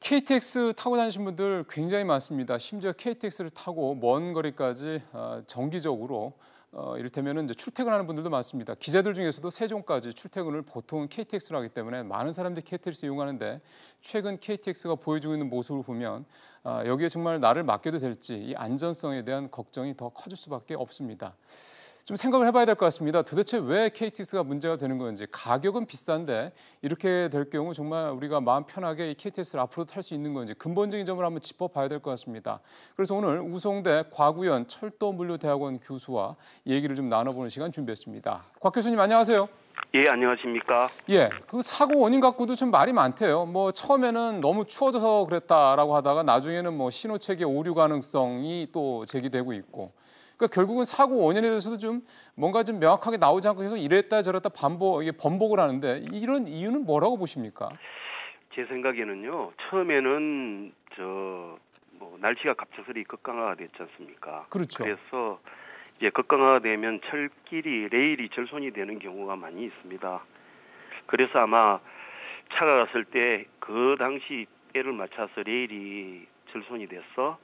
KTX 타고 다니신 분들 굉장히 많습니다. 심지어 KTX를 타고 먼 거리까지 정기적으로 이를테면 이제 출퇴근하는 분들도 많습니다. 기자들 중에서도 세종까지 출퇴근을 보통은 KTX로 하기 때문에 많은 사람들이 KTX 이용하는데 최근 KTX가 보여주고 있는 모습을 보면 여기에 정말 나를 맡겨도 될지 이 안전성에 대한 걱정이 더 커질 수밖에 없습니다. 좀 생각을 해봐야 될 것 같습니다. 도대체 왜 KTX가 문제가 되는 건지, 가격은 비싼데 이렇게 될 경우 정말 우리가 마음 편하게 이 KTX를 앞으로 탈 수 있는 건지 근본적인 점을 한번 짚어봐야 될 것 같습니다. 그래서 오늘 우송대 곽우현 철도물류대학원 교수와 얘기를 좀 나눠보는 시간 준비했습니다. 곽 교수님 안녕하세요. 예, 안녕하십니까? 예, 그 사고 원인 갖고도 좀 말이 많대요. 뭐 처음에는 너무 추워져서 그랬다라고 하다가 나중에는 뭐 신호체계 오류 가능성이 또 제기되고 있고. 그러니까 결국은 사고 원인에 대해서도 좀 뭔가 좀 명확하게 나오지 않고 계속 이랬다 저랬다 번복을 하는데 이런 이유는 뭐라고 보십니까? 제 생각에는요. 처음에는 날씨가 갑작스레 급강하가 됐지 않습니까? 그렇죠. 그래서 이제 급강하가 되면 철길이 레일이 절손이 되는 경우가 많이 있습니다. 그래서 아마 차가 갔을 때 그 당시 때를 맞춰서 레일이 절손이 돼서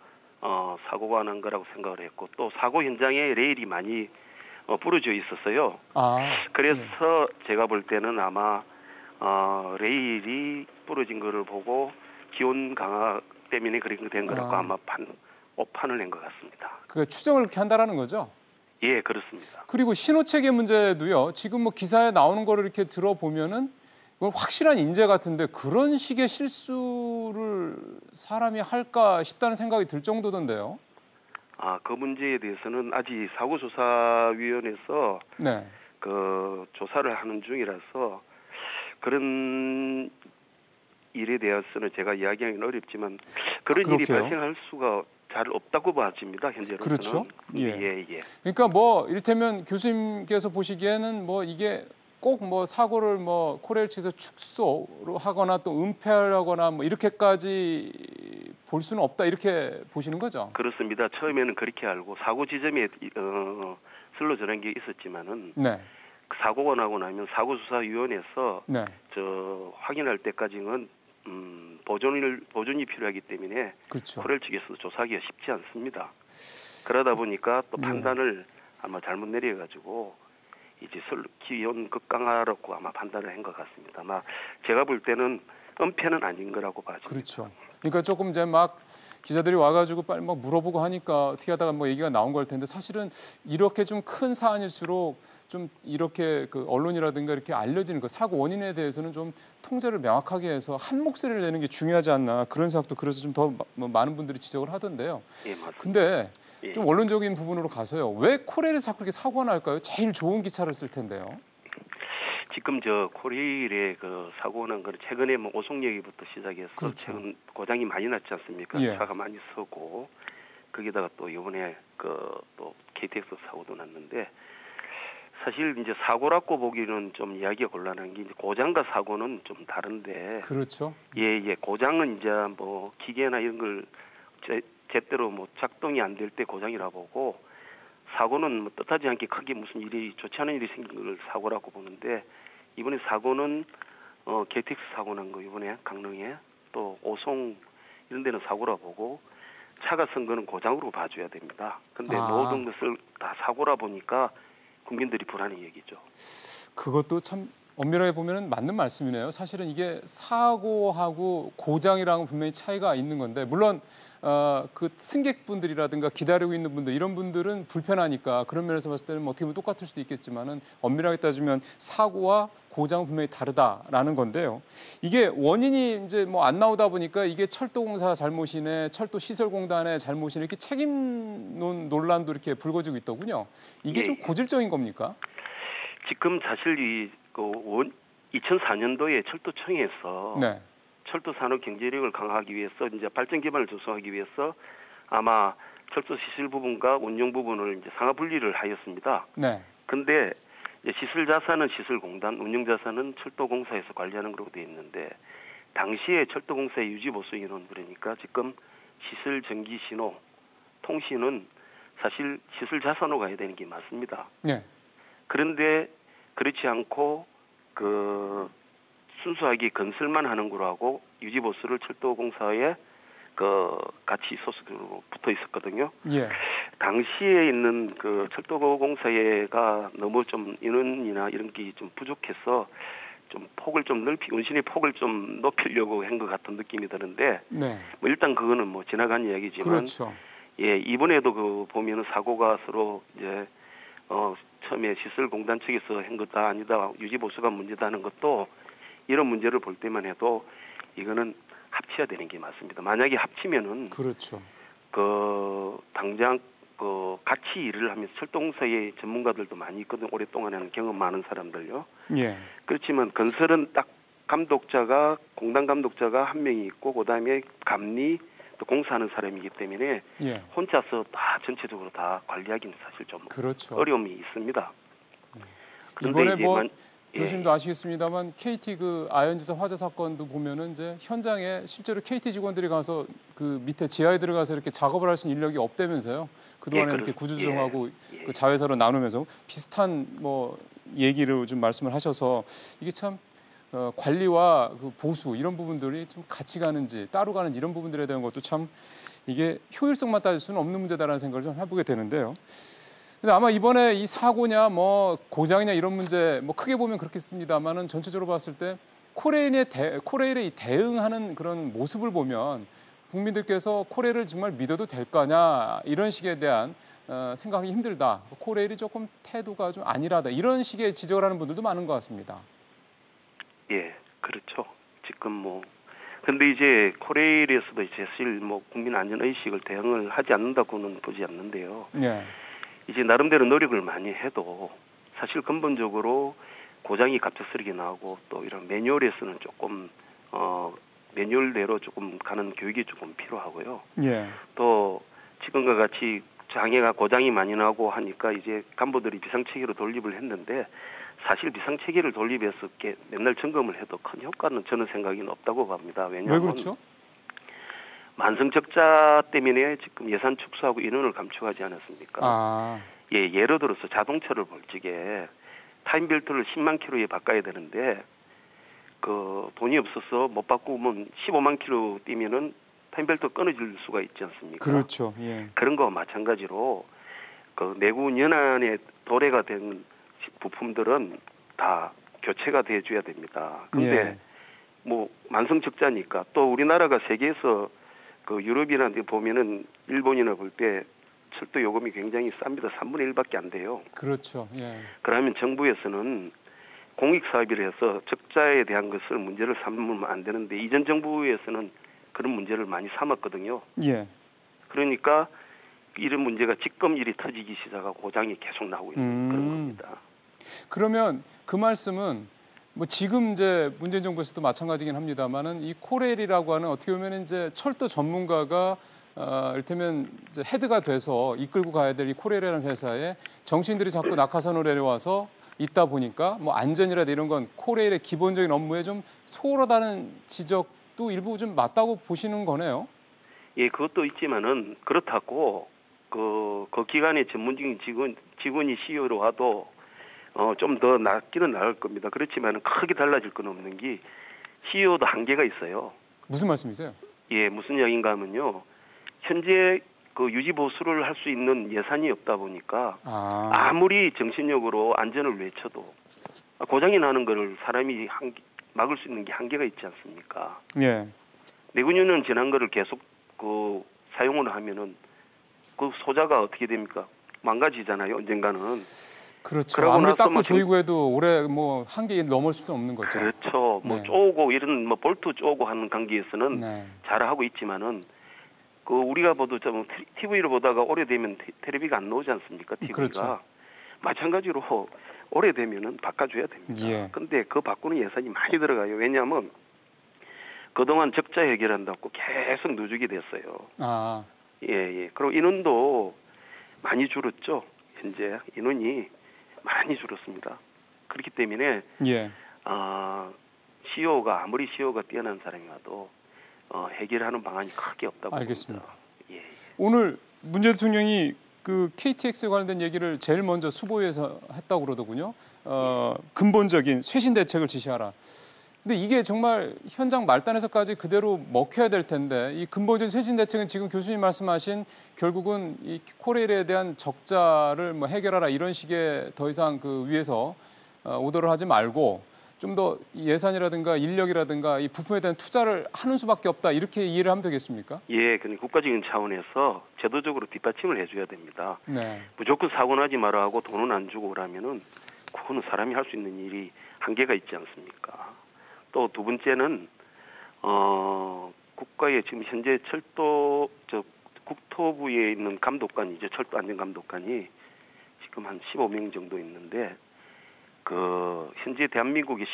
사고가 난 거라고 생각을 했고 또 사고 현장에 레일이 많이 부러져 있었어요. 그래서 제가 볼 때는 아마 레일이 부러진 거를 보고 기온 강화 때문에 그렇게 된 거라고 아마 오판을 낸 것 같습니다. 그러니까 추정을 그렇게 한다라는 거죠? 예, 그렇습니다. 그리고 신호체계 문제도요. 지금 뭐 기사에 나오는 거를 이렇게 들어보면은 그건 확실한 인재 같은데 그런 식의 실수를 사람이 할까 싶다는 생각이 들 정도던데요. 그 문제에 대해서는 아직 사고조사위원회에서 네. 그 조사를 하는 중이라서 그런 일에 대해서는 제가 이야기하기는 어렵지만 그런 일이 발생할 수가 잘 없다고 봐집니다. 현재로서는. 그렇죠. 예. 그러니까 뭐 이를테면 교수님께서 보시기에는 뭐 이게 꼭 뭐 사고를 뭐 코레일 측에서 축소로 하거나 또 은폐하거나 뭐 이렇게까지 볼 수는 없다 이렇게 보시는 거죠? 그렇습니다. 처음에는 그렇게 알고 사고 지점에 슬로 전한 게 있었지만은 네. 사고가 나고 나면 사고조사위원회에서 네. 확인할 때까지는 보존이 필요하기 때문에 그렇죠. 코레일 측에서 조사하기가 쉽지 않습니다. 그러다 보니까 또 판단을 아마 잘못 내려가지고 이제 기온 급강하라고 아마 판단을 한 것 같습니다. 아마 제가 볼 때는 은폐는 아닌 거라고 봐집니다. 그렇죠. 그러니까 조금 이제 막 기자들이 와가지고 빨리 막 물어보고 하니까 어떻게 하다가 뭐 얘기가 나온 걸 텐데 사실은 이렇게 좀 큰 사안일수록 좀 이렇게 그 언론이라든가 이렇게 알려지는 거 사고 원인에 대해서는 좀 통제를 명확하게 해서 한 목소리를 내는 게 중요하지 않나 그런 생각도 그래서 좀 더 많은 분들이 지적을 하던데요. 예, 맞습니다. 근데 예. 좀 원론적인 부분으로 가서요. 왜 코레일에서 자꾸 그렇게 사고가 날까요? 제일 좋은 기차를 쓸 텐데요. 지금 코레일의 그 사고 난 거는 최근에 뭐 오송역부터 시작해서 그렇죠. 최근 고장이 많이 났지 않습니까? 예. 차가 많이 서고 거기다가 또 이번에 또 KTX 사고도 났는데 사실 이제 사고라고 보기는 좀 이야기가 곤란한 게 이제 고장과 사고는 좀 다른데. 그렇죠. 예. 고장은 이제 뭐 기계나 이런 걸 제대로 뭐 작동이 안 될 때 고장이라 보고 사고는 뭐 뜻하지 않게 크게 무슨 일이 좋지 않은 일이 생긴 걸 사고라고 보는데 이번에 사고는 KTX 사고 난 거 이번에 강릉에 또 오송 이런 데는 사고라 보고 차가 쓴 거는 고장으로 봐줘야 됩니다. 근데 모든 것을 다 사고라 보니까 국민들이 불안해 얘기죠. 그것도 참 엄밀하게 보면 맞는 말씀이네요. 사실은 이게 사고하고 고장이랑은 분명히 차이가 있는 건데 물론 그 승객분들이라든가 기다리고 있는 분들 이런 분들은 불편하니까 그런 면에서 봤을 때는 뭐 어떻게 보면 똑같을 수도 있겠지만은 엄밀하게 따지면 사고와 고장은 분명히 다르다라는 건데요. 이게 원인이 이제 뭐 안 나오다 보니까 이게 철도공사 잘못이네, 철도시설공단의 잘못이네 이렇게 책임 논란도 이렇게 불거지고 있더군요. 이게 좀 고질적인 겁니까? 지금 사실 2004년도에 철도청에서 네. 철도 산업 경제력을 강화하기 위해서 이제 발전 기반을 조성하기 위해서 아마 철도 시설 부분과 운영 부분을 이제 상하 분리를 하였습니다. 네. 근데 시설 자산은 시설공단, 운영 자산은 철도공사에서 관리하는 걸로 되어 있는데 당시에 철도공사의 유지 보수 인원 그러니까 지금 시설 전기 신호, 통신은 사실 시설 자산으로 가야 되는 게 맞습니다. 네. 그런데 그렇지 않고 순수하게 건설만 하는 거로 하고 유지보수를 철도공사에 같이 소속으로 붙어 있었거든요. 예. 당시에 있는 그 철도공사가 너무 좀 인원이나 이런 게 좀 부족해서 좀 폭을 좀 운신의 폭을 좀 높이려고 한 것 같은 느낌이 드는데, 네. 뭐 일단 그거는 뭐 지나간 이야기지만, 그렇죠. 예, 이번에도 그 보면은 사고가 서로 이제 처음에 시설공단 측에서 한 거다 아니다 유지보수가 문제다 하는 것도 이런 문제를 볼 때만 해도 이거는 합쳐야 되는 게 맞습니다. 만약에 합치면은 그렇죠. 당장 같이 일을 하면서 철도공사의 전문가들도 많이 있거든. 오랫동안 하는 경험 많은 사람들요. 예. 그렇지만 건설은 딱 공단 감독자가 한 명이 있고 그다음에 감리 또 공사하는 사람이기 때문에 예. 혼자서 다 전체적으로 다 관리하기는 사실 좀 그렇죠. 어려움이 있습니다. 이번에 뭐 예. 교수님도 아시겠습니다만 KT 그 아현지사 화재 사건도 보면은 이제 현장에 실제로 KT 직원들이 가서 그 밑에 지하에 들어가서 이렇게 작업을 할 수 있는 인력이 없다면서요. 그동안에 예, 이렇게 구조조정하고 예. 그 자회사로 나누면서 비슷한 뭐 얘기를 좀 말씀을 하셔서 이게 참 관리와 그 보수 이런 부분들이 좀 같이 가는지 따로 가는지 이런 부분들에 대한 것도 참 이게 효율성만 따질 수는 없는 문제다라는 생각을 좀 해보게 되는데요. 근데 아마 이번에 이 사고냐 뭐 고장이냐 이런 문제 뭐 크게 보면 그렇겠습니다만은 전체적으로 봤을 때 코레일에 대응하는 그런 모습을 보면 국민들께서 코레일을 정말 믿어도 될 거냐 이런 식에 대한 생각하기 힘들다. 코레일이 조금 태도가 좀 안일하다. 이런 식의 지적을 하는 분들도 많은 것 같습니다. 예, 그렇죠. 지금 근데 이제 코레일에서도 이제 사실 국민 안전 의식을 대응을 하지 않는다고는 보지 않는데요. 네. 이제 나름대로 노력을 많이 해도 사실 근본적으로 고장이 갑작스럽게 나오고 또 이런 매뉴얼에서는 조금 매뉴얼대로 조금 가는 교육이 조금 필요하고요. 예. 또 지금과 같이 고장이 많이 나고 하니까 이제 간부들이 비상체계로 돌입을 했는데 사실 비상체계를 돌입해서 맨날 점검을 해도 큰 효과는 저는 생각이 없다고 봅니다. 왜냐하면 왜 그렇죠? 만성 적자 때문에 지금 예산 축소하고 인원을 감축하지 않았습니까? 아. 예, 예를 들어서 자동차를 볼 적에 타임벨트를 10만 킬로에 바꿔야 되는데 돈이 없어서 못 바꾸면 15만 킬로 뛰면은 타임벨트가 끊어질 수가 있지 않습니까? 그렇죠. 예. 그런 거와 마찬가지로 내군 연안에 도래가 된 부품들은 다 교체가 돼줘야 됩니다. 근데 예. 만성 적자니까 또 우리나라가 세계에서 유럽이나 보면은 일본이나 볼 때 철도 요금이 굉장히 쌉니다. 3분의 1밖에 안 돼요. 그렇죠. 예. 그러면 정부에서는 공익 사업이라 해서 적자에 대한 것을 문제를 삼으면 안 되는데 이전 정부에서는 그런 문제를 많이 삼았거든요. 예. 그러니까 이런 문제가 지금 일이 터지기 시작하고 고장이 계속 나오고 있는 그런 겁니다. 그러면 그 말씀은 지금 이제 문재인 정부에서도 마찬가지긴 합니다만은 이 코레일이라고 하는 어떻게 보면 이제 철도 전문가가 이를테면 이제 헤드가 돼서 이끌고 가야 될 이 코레일이라는 회사에 정치인들이 자꾸 낙하산으로 내려와서 있다 보니까 안전이라든지 이런 건 코레일의 기본적인 업무에 좀 소홀하다는 지적도 일부 좀 맞다고 보시는 거네요. 예, 그것도 있지만은 그렇다고 그 기관의 전문적인 직원이 CEO로 와도 좀 더 낫기는 나을 겁니다. 그렇지만 크게 달라질 건 없는 게 CEO도 한계가 있어요. 무슨 말씀이세요? 예, 무슨 이야기인가 하면요. 현재 유지 보수를 할 수 있는 예산이 없다 보니까 아무리 정신력으로 안전을 외쳐도 고장이 나는 거를 사람이 막을 수 있는 게 한계가 있지 않습니까? 예. 내군유는 지난 거를 계속 사용을 하면은 소자가 어떻게 됩니까? 망가지잖아요. 언젠가는. 그렇죠. 아무리 닦고 조이고 해도 올해 한계 넘을 수는 없는 거죠. 그렇죠. 쪼고 이런 볼트 쪼고 하는 관계에서는 잘하고 있지만은 우리가 좀 TV를 보다가 오래되면 텔레비가 안 나오지 않습니까? TV가. 그렇죠. 마찬가지로 오래되면은 바꿔줘야 됩니다. 예. 근데 바꾸는 예산이 많이 들어가요. 왜냐하면 그동안 적자 해결한다고 계속 누적이 됐어요. 예. 그리고 인원도 많이 줄었죠. 현재 인원이 많이 줄었습니다. 그렇기 때문에 CEO가 아무리 CEO가 뛰어난 사람이 와도 해결하는 방안이 크게 없다고 알겠습니다. 봅니다. 예. 오늘 문 대통령이 그 KTX에 관련된 얘기를 제일 먼저 수보위에서 했다고 그러더군요. 근본적인 쇄신 대책을 지시하라. 근데 이게 정말 현장 말단에서까지 그대로 먹혀야 될 텐데 이 근본적인 쇄신 대책은 지금 교수님 말씀하신 결국은 이 코레일에 대한 적자를 뭐 해결하라 이런 식의 더 이상 그 위에서 오더를 하지 말고 좀 더 예산이라든가 인력이라든가 이 부품에 대한 투자를 하는 수밖에 없다 이렇게 이해를 하면 되겠습니까? 예, 그러니까 국가적인 차원에서 제도적으로 뒷받침을 해줘야 됩니다. 네. 무조건 사고 나지 마라 하고 돈은 안 주고 그러면은 그거는 사람이 할 수 있는 일이 한계가 있지 않습니까? 또 두 번째는 국가의 지금 현재 국토부에 있는 감독관이죠. 철도 안전 감독관이 지금 한 15명 정도 있는데 그 현재 대한민국의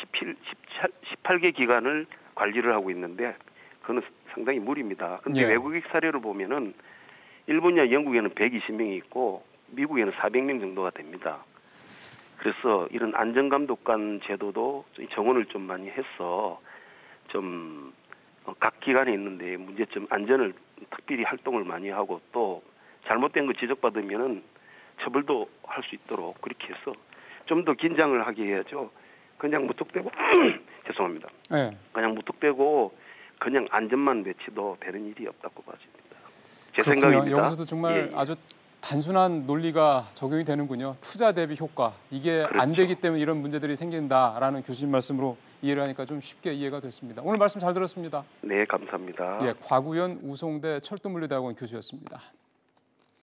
18개 기관을 관리를 하고 있는데 그거는 상당히 무리입니다. 그런데 예. 외국의 사례를 보면은 일본이나 영국에는 120명이 있고 미국에는 400명 정도가 됩니다. 그래서 이런 안전감독관 제도도 정원을 좀 많이 해서 좀 각 기관에 있는데 문제점 안전을 특별히 활동을 많이 하고 또 잘못된 거 지적받으면은 처벌도 할 수 있도록 그렇게 해서 좀 더 긴장을 하게 해야죠. 그냥 무턱대고 죄송합니다. 네. 그냥 무턱대고 그냥 안전만 외치도 되는 일이 없다고 봐집니다. 제 그렇군요. 생각입니다. 여기서도 정말 예. 아주 단순한 논리가 적용이 되는군요. 투자 대비 효과. 이게 그렇죠. 안 되기 때문에 이런 문제들이 생긴다라는 교수님 말씀으로 이해를 하니까 좀 쉽게 이해가 됐습니다. 오늘 말씀 잘 들었습니다. 네, 감사합니다. 예, 곽우현 우송대 철도물리대학원 교수였습니다.